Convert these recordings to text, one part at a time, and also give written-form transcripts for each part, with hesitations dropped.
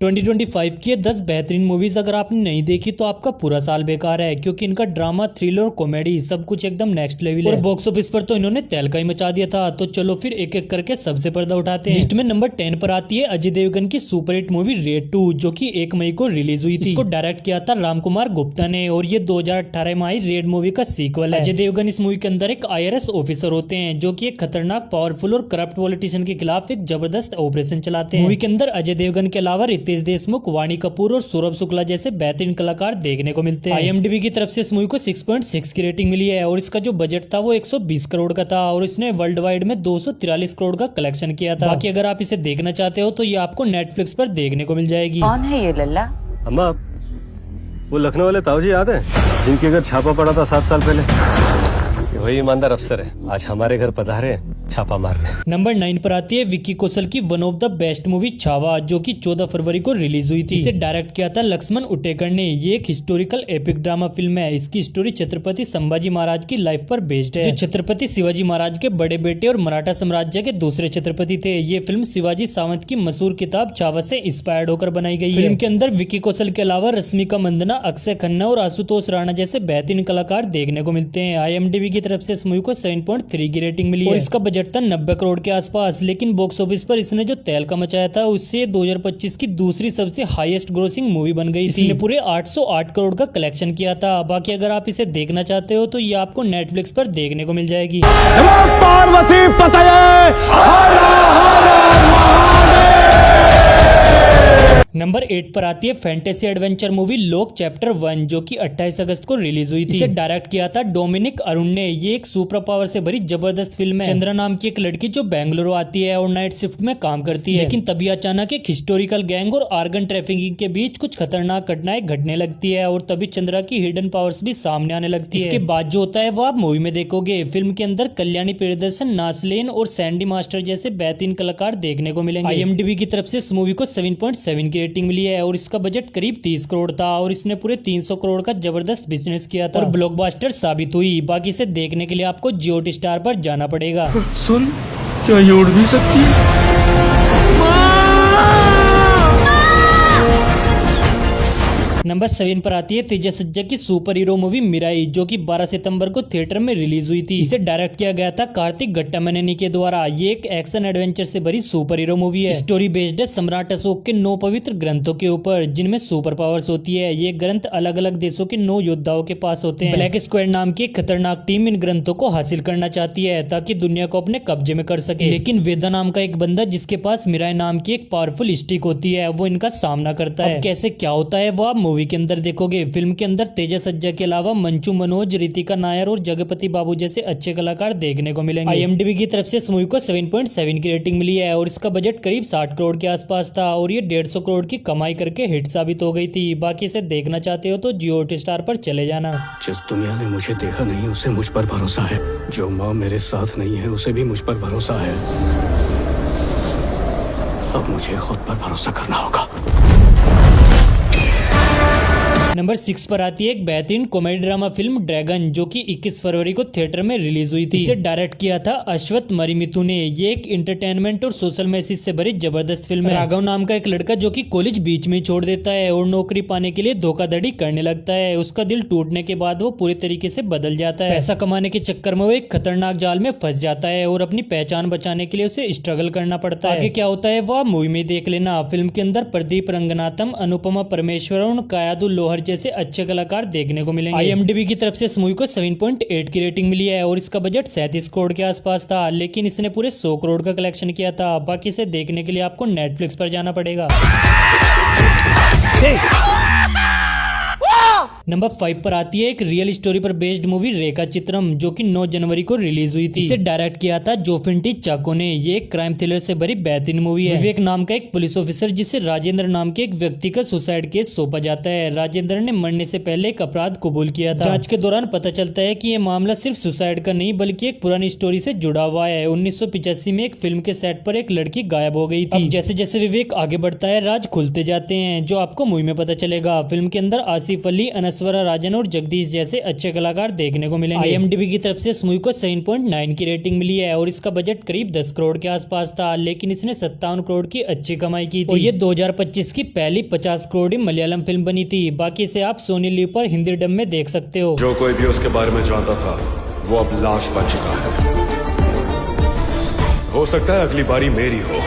2025 की ये 10 बेहतरीन मूवीज अगर आपने नहीं देखी तो आपका पूरा साल बेकार है, क्योंकि इनका ड्रामा, थ्रिलर और कॉमेडी सब कुछ एकदम नेक्स्ट लेवल है। और बॉक्स ऑफिस पर तो इन्होंने तहलका ही मचा दिया था। तो चलो फिर एक एक करके सबसे पर्दा उठाते हैं। लिस्ट में नंबर 10 पर आती है अजय देवगन की सुपरहिट मूवी रेड 2, जो कि 1 मई को रिलीज हुई थी। इसको डायरेक्ट किया था रामकुमार गुप्ता ने और ये 2018 में आई रेड मूवी का सीक्वल है। अजय देवगन इस मूवी के अंदर एक IRS ऑफिसर होते हैं, जो की एक खतरनाक, पावरफुल और करप्ट पॉलिटिशियन के खिलाफ एक जबरदस्त ऑपरेशन चलाते हैं। मूवी के अंदर अजय देवगन के अलावा रितेश देशमुख, वाणी कपूर और सौरभ शुक्ला जैसे बेहतरीन कलाकार देखने को मिलते हैं। IMDb की तरफ से इस मूवी को 6.6 की रेटिंग मिली है और इसका जो बजट था वो 120 करोड़ का था और इसने वर्ल्ड वाइड में 243 करोड़ का कलेक्शन किया था। बाकी अगर आप इसे देखना चाहते हो तो ये आपको नेटफ्लिक्स पर देखने को मिल जाएगी। कौन है ये लल्ला? अम्मा, वो लखनऊ वाले ताऊ जी याद है जिनके घर छापा पड़ा था 7 साल पहले? वही ईमानदार अफसर है, आज हमारे घर पधारे छापा मारने। नंबर 9 पर आती है विक्की कौशल की one of the best movie Chhaava, जो कि 14 फरवरी को रिलीज हुई थी। इसे डायरेक्ट किया था लक्ष्मण उटेकर ने। ये एक हिस्टोरिकल एपिक ड्रामा फिल्म है। इसकी स्टोरी छत्रपति संभाजी महाराज की लाइफ पर बेस्ड है, जो छत्रपति शिवाजी महाराज के बड़े बेटे और मराठा साम्राज्य के दूसरे छत्रपति थे। ये फिल्म शिवाजी सावंत की मशहूर किताब छावा से इंस्पायर्ड होकर बनाई गई है। फिल्म के अंदर विक्की कौशल के अलावा रश्मिका मंदाना, अक्षय खन्ना और आशुतोष राणा जैसे बेहतरीन कलाकार देखने को मिलते हैं। IMDb की तरफ से इस मूवी को 7.3 की रेटिंग मिली है और इसका बजट था 90 करोड़ के आसपास। लेकिन बॉक्स ऑफिस पर इसने जो तहलका मचाया था उससे 2025 की दूसरी सबसे हाईएस्ट ग्रोसिंग मूवी बन गई थी। इसने पूरे 808 करोड़ का कलेक्शन किया था। बाकी अगर आप इसे देखना चाहते हो तो ये आपको नेटफ्लिक्स पर देखने को मिल जाएगी। पार्वती नंबर 8 पर आती है फैंटेसी एडवेंचर मूवी लोक चैप्टर 1, जो कि 28 अगस्त को रिलीज हुई थी। इसे डायरेक्ट किया था डोमिनिक अरुण ने। ये एक सुपर पावर से भरी जबरदस्त फिल्म है। चंद्रा नाम की एक लड़की जो बेंगलुरु आती है और नाइट शिफ्ट में काम करती है, लेकिन तभी अचानक एक हिस्टोरिकल गैंग और आर्गन ट्रैफिकिंग के बीच कुछ खतरनाक घटनाएं घटने लगती है और तभी चंद्रा की हिडन पावर्स भी सामने आने लगती है। इसके बाद जो होता है वो आप मूवी में देखोगे। फिल्म के अंदर कल्याणी प्रियदर्शन, नासलेन और सैंडी मास्टर जैसे बेहतरीन कलाकार देखने को मिलेंगे। IMDb की तरफ से इस मूवी को 7.7 की रेटिंग मिली है और इसका बजट करीब 30 करोड़ था और इसने पूरे 300 करोड़ का जबरदस्त बिजनेस किया था और ब्लॉकबस्टर साबित हुई। बाकी इसे देखने के लिए आपको जियो हॉटस्टार पर जाना पड़ेगा। सुन, क्या ये उड़ भी सकती है? नंबर 7 पर आती है तेजस सज्जा की सुपर हीरो मूवी मिराई, जो कि 12 सितंबर को थिएटर में रिलीज हुई थी। इसे डायरेक्ट किया गया था कार्तिक गट्टामनेनी के द्वारा। ये एक एक्शन एडवेंचर से भरी सुपर हीरो मूवी है। स्टोरी बेस्ड है सम्राट अशोक के 9 पवित्र ग्रंथों के ऊपर, जिनमें सुपर पावर्स होती है। ये ग्रंथ अलग अलग देशों के 9 योद्धाओं के पास होते हैं। ब्लैक स्क्वाड नाम की एक खतरनाक टीम इन ग्रंथों को हासिल करना चाहती है ताकि दुनिया को अपने कब्जे में कर सके। लेकिन वेदा नाम का एक बंदा, जिसके पास मिराई नाम की एक पावरफुल स्टिक होती है, वो इनका सामना करता है। अब कैसे क्या होता है वो आप मूवी के अंदर देखोगे। फिल्म के अंदर तेजस सज्जा के अलावा मंचू मनोज, रितिका नायर और जगपति बाबू जैसे अच्छे कलाकार देखने को मिलेंगे। IMDb की तरफ से इस मूवी को 7.7 की रेटिंग मिली है और इसका बजट करीब 60 करोड़ के आसपास था और ये 150 करोड़ की कमाई करके हिट साबित हो गई थी। बाकी इसे देखना चाहते हो तो जियो हॉटस्टार पर चले जाना। जिस दुनिया ने मुझे देखा नहीं उसे मुझ पर भरोसा है। जो माँ मेरे साथ नहीं है उसे भी मुझ पर भरोसा है। अब मुझे खुद पर भरोसा करना होगा। नंबर 6 पर आती है एक बेहतरीन कॉमेडी ड्रामा फिल्म ड्रैगन, जो कि 21 फरवरी को थिएटर में रिलीज हुई थी। इसे डायरेक्ट किया था अश्वथ मरिमिथु ने। ये एक एंटरटेनमेंट और सोशल मैसेज से भरी जबरदस्त फिल्म है। राघव नाम का एक लड़का जो कि कॉलेज बीच में छोड़ देता है और नौकरी पाने के लिए धोखाधड़ी करने लगता है। उसका दिल टूटने के बाद वो पूरी तरीके से बदल जाता है। पैसा कमाने के चक्कर में वो एक खतरनाक जाल में फंस जाता है और अपनी पहचान बचाने के लिए उसे स्ट्रगल करना पड़ता है। आगे क्या होता है वो आप मूवी में देख लेना। फिल्म के अंदर प्रदीप रंगनाथम, अनुपमा परमेश्वरन, कायादु लोहर जैसे अच्छे कलाकार देखने को मिलेंगे। IMDb की तरफ से इस मूवी को 7.8 की रेटिंग मिली है और इसका बजट 37 करोड़ के आसपास था, लेकिन इसने पूरे 100 करोड़ का कलेक्शन किया था। बाकी इसे देखने के लिए आपको नेटफ्लिक्स पर जाना पड़ेगा। नंबर 5 पर आती है एक रियल स्टोरी पर बेस्ड मूवी रेखा चित्रम, जो कि 9 जनवरी को रिलीज हुई थी। इसे डायरेक्ट किया था जोफिन चाको ने। ये एक क्राइम थ्रिलर से भरी बेहतरीन मूवी है। विवेक नाम का एक पुलिस ऑफिसर, जिसे राजेंद्र नाम के एक व्यक्ति का सुसाइड केस सौंपा जाता है। राजेंद्र ने मरने से पहले एक अपराध कबूल किया था। जांच के दौरान पता चलता है कि यह मामला सिर्फ सुसाइड का नहीं बल्कि एक पुरानी स्टोरी से जुड़ा हुआ है। 1985 में एक फिल्म के सेट पर एक लड़की गायब हो गई थी। जैसे जैसे विवेक आगे बढ़ता है राज खुलते जाते हैं, जो आपको मूवी में पता चलेगा। फिल्म के अंदर आसिफ अली, अनस ऐश्वर्या राजन और जगदीश जैसे अच्छे कलाकार देखने को मिलेंगे। IMDb की तरफ से इस मूवी को 7.9 की रेटिंग मिली है और इसका बजट करीब 10 करोड़ के आसपास था, लेकिन इसने 57 करोड़ की अच्छी कमाई की थी और ये 2025 की पहली 50 करोड़ मलयालम फिल्म बनी थी। बाकी से आप सोनी लिव पर हिंदी डब में देख सकते हो। जो कोई भी उसके बारे में जानता था वो अब लाश बन चुका है। हो सकता है अगली बारी मेरी हो।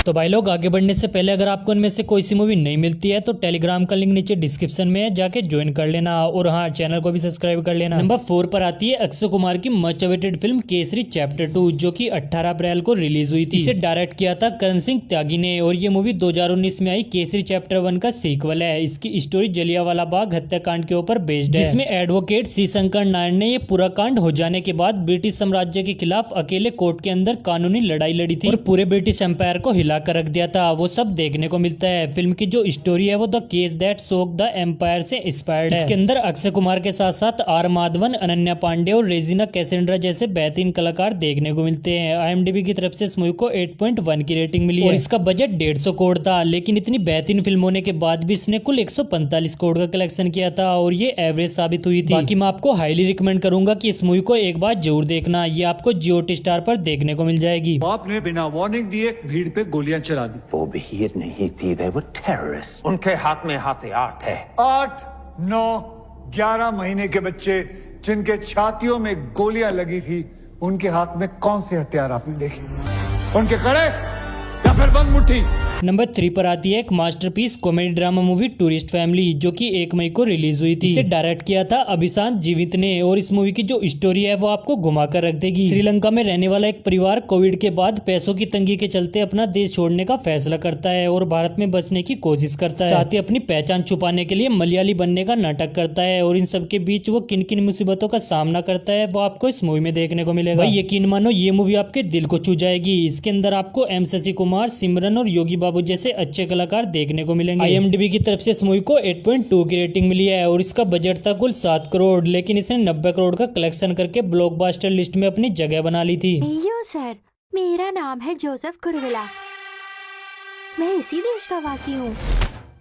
तो भाई लोग, आगे बढ़ने से पहले अगर आपको इनमें से कोई सी मूवी नहीं मिलती है तो टेलीग्राम का लिंक नीचे डिस्क्रिप्शन में है, जाके ज्वाइन कर लेना और हाँ, चैनल को भी सब्सक्राइब कर लेना। नंबर 4 पर आती है अक्षय कुमार की much awaited film Kesari chapter 2, जो कि 18 अप्रैल को रिलीज हुई थी। इसे डायरेक्ट किया था करण सिंह त्यागी ने और ये मूवी 2019 में आई केसरी चैप्टर 1 का सीक्वल है। इसकी स्टोरी जलियांवाला बाग हत्याकांड के ऊपर बेस्ड है, जिसमें एडवोकेट सी शंकर नारायण ने ये पूरा कांड हो जाने के बाद ब्रिटिश साम्राज्य के खिलाफ अकेले कोर्ट के अंदर कानूनी लड़ाई लड़ी थी और पूरे ब्रिटिश एम्पायर को हिला कर रख दिया था। वो सब देखने को मिलता है। फिल्म की जो स्टोरी है वो द केस दैट शोक द एम्पायर से इंस्पायर्ड है। इसके अंदर अक्षय कुमार के साथ साथ आर माधवन, अनन्या पांडे और रेजिना कैसेंड्रा जैसे बेहतरीन कलाकार देखने को मिलते हैं। IMDb की तरफ से इस मूवी को 8.1 की रेटिंग मिली है और इसका बजट 150 करोड़ था, लेकिन इतनी बेहतरीन फिल्म होने के बाद भी इसने कुल 145 करोड़ का कलेक्शन किया था और ये एवरेज साबित हुई थी। बाकी मैं आपको हाईली रिकमेंड करूंगा कि इस मूवी को एक बार जरूर देखना। ये आपको जियो हॉटस्टार पर देखने को मिल जाएगी। आपने बिना वार्निंग दिए भीड़ पे गोलियां चला दी। वो भीड़ नहीं थी, they were terrorists. उनके हाथ में हथियार थे। 8, 9, 11 महीने के बच्चे जिनके छातियों में गोलियां लगी थी, उनके हाथ में कौन से हथियार आपने देखे? उनके कड़े या फिर बंद मुट्ठी? नंबर 3 पर आती है एक masterpiece comedy drama movie tourist family, जो कि 1 मई को रिलीज हुई थी। इसे डायरेक्ट किया था अभिशांत जीवित ने और इस मूवी की जो स्टोरी है वो आपको घुमा कर रख देगी। श्रीलंका में रहने वाला एक परिवार कोविड के बाद पैसों की तंगी के चलते अपना देश छोड़ने का फैसला करता है और भारत में बसने की कोशिश करता है। साथ ही अपनी पहचान छुपाने के लिए मलयाली बनने का नाटक करता है और इन सबके बीच वो किन किन मुसीबतों का सामना करता है वो आपको इस मूवी में देखने को मिलेगा। भाई यकीन मानो, ये मूवी आपके दिल को छू जाएगी। इसके अंदर आपको M शशि कुमार, सिमरन और योगी बाबू जैसे अच्छे कलाकार देखने को मिलेंगे। IMDb की तरफ से इस मूवी को 8.2 की रेटिंग मिली है और इसका बजट था कुल 7 करोड़, लेकिन इसने 90 करोड़ का कलेक्शन करके ब्लॉकबस्टर लिस्ट में अपनी जगह बना ली थी। यो सर, मेरा नाम है जोसेफ कुरविला। मैं इसी देश का वासी हूँ।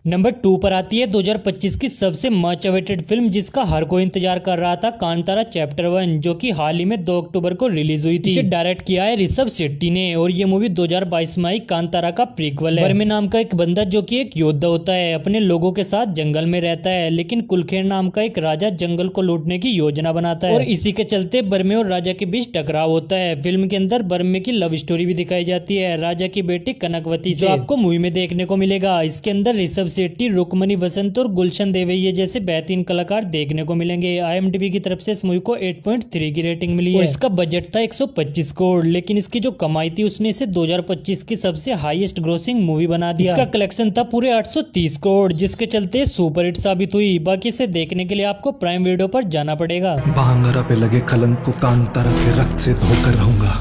नंबर 2 पर आती है 2025 की सबसे मच अवेटेड फिल्म, जिसका हर कोई इंतजार कर रहा था, कांतारा चैप्टर 1, जो कि हाल ही में 2 अक्टूबर को रिलीज हुई थी। इसे डायरेक्ट किया है ऋषभ शेट्टी ने और ये मूवी 2022 में आई कांतारा का प्रीक्वल है। बर्मे नाम का एक बंदा जो कि एक योद्धा होता है, अपने लोगों के साथ जंगल में रहता है, लेकिन कुलखेर नाम का एक राजा जंगल को लूटने की योजना बनाता है और इसी के चलते बर्मे और राजा के बीच टकराव होता है। फिल्म के अंदर बर्मे की लव स्टोरी भी दिखाई जाती है राजा की बेटी कनकवती से, जो आपको मूवी में देखने को मिलेगा। इसके अंदर ऋषभ शेट्टी, रुक्मणी वसंत और गुलशन देवैया जैसे बेहतरीन कलाकार देखने को मिलेंगे। IMDb की तरफ से इस मूवी को 8.3 की रेटिंग मिली है और इसका बजट था 125 करोड़, लेकिन इसकी जो कमाई थी उसने इसे 2025 की सबसे हाईएस्ट ग्रोसिंग मूवी बना दिया। इसका कलेक्शन था पूरे 830 करोड़, जिसके चलते सुपरहिट साबित हुई। बाकी इसे देखने के लिए आपको प्राइम वीडियो पर जाना पड़ेगा। बांगरा पे लगे कलंक को कांतारा के रक्त से धोकर रहूंगा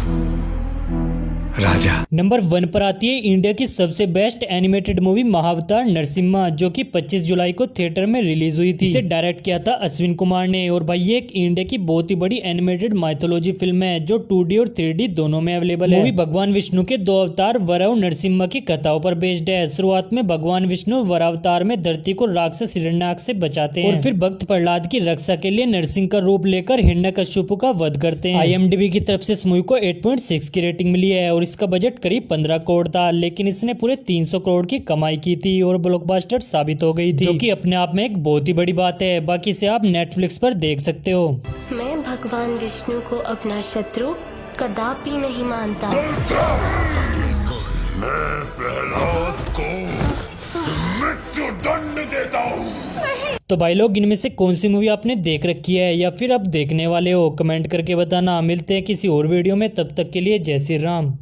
राजा। नंबर 1 पर आती है इंडिया की सबसे बेस्ट एनिमेटेड मूवी महाअवतार नरसिम्हा, जो कि 25 जुलाई को थिएटर में रिलीज हुई थी। इसे डायरेक्ट किया था अश्विन कुमार ने और भाई ये एक इंडिया की बहुत ही बड़ी एनिमेटेड माइथोलॉजी फिल्म है, जो 2D और 3D दोनों में अवेलेबल है। मूवी भगवान विष्णु के 2 अवतार वराह और नरसिम्हा की कथाओं पर बेस्ड है। शुरुआत में भगवान विष्णु वराह अवतार में धरती को राक्षस हिरण्याक्ष से बचाते हैं और फिर भक्त प्रहलाद की रक्षा के लिए नरसिंह का रूप लेकर हिरण्यकश्यप का वध करते हैं। IMDb की तरफ से इस मूवी को 8.6 की रेटिंग मिली है और इसका बजट करीब 15 करोड़ था, लेकिन इसने पूरे 300 करोड़ की कमाई की थी और ब्लॉकबस्टर साबित हो गई थी, जो कि अपने आप में एक बहुत ही बड़ी बात है। बाकी से आप नेटफ्लिक्स पर देख सकते हो। मैं भगवान विष्णु को अपना शत्रु कदापि नहीं मानता। मैं प्रहलाद को मृत्युदंड देता हूँ। तो भाई लोग, इनमें से कौन सी मूवी आपने देख रखी है या फिर अब देखने वाले हो, कमेंट करके बताना। मिलते हैं किसी और वीडियो में, तब तक के लिए जय श्री राम।